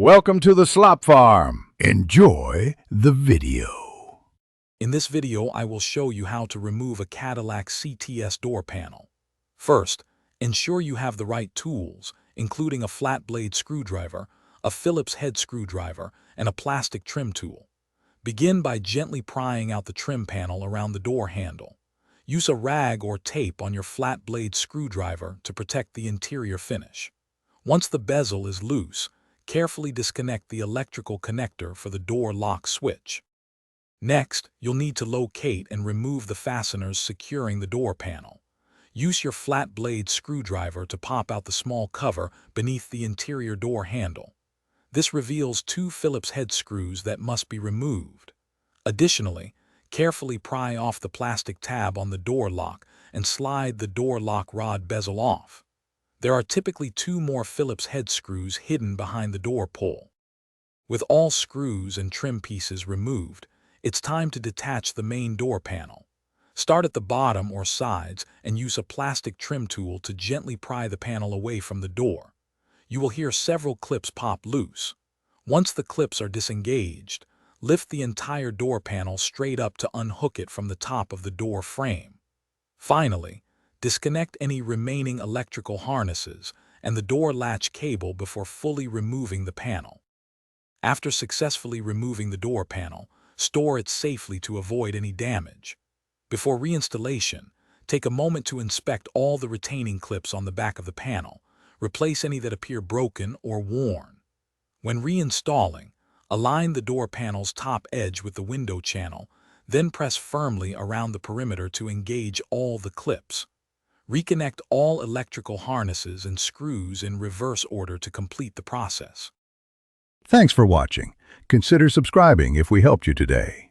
Welcome to the Slop Farm. Enjoy the video. In this video, I will show you how to remove a Cadillac CTS door panel. First, ensure you have the right tools, including a flat blade screwdriver, a Phillips head screwdriver, and a plastic trim tool. Begin by gently prying out the trim panel around the door handle. Use a rag or tape on your flat blade screwdriver to protect the interior finish. Once the bezel is loose, carefully disconnect the electrical connector for the door lock switch. Next, you'll need to locate and remove the fasteners securing the door panel. Use your flat blade screwdriver to pop out the small cover beneath the interior door handle. This reveals two Phillips head screws that must be removed. Additionally, carefully pry off the plastic tab on the door lock and slide the door lock rod bezel off. There are typically two more Phillips head screws hidden behind the door pole. With all screws and trim pieces removed, it's time to detach the main door panel. Start at the bottom or sides and use a plastic trim tool to gently pry the panel away from the door. You will hear several clips pop loose. Once the clips are disengaged, lift the entire door panel straight up to unhook it from the top of the door frame. Finally, disconnect any remaining electrical harnesses and the door latch cable before fully removing the panel. After successfully removing the door panel, store it safely to avoid any damage. Before reinstallation, take a moment to inspect all the retaining clips on the back of the panel. Replace any that appear broken or worn. When reinstalling, align the door panel's top edge with the window channel, then press firmly around the perimeter to engage all the clips. Reconnect all electrical harnesses and screws in reverse order to complete the process. Thanks for watching. Consider subscribing if we helped you today.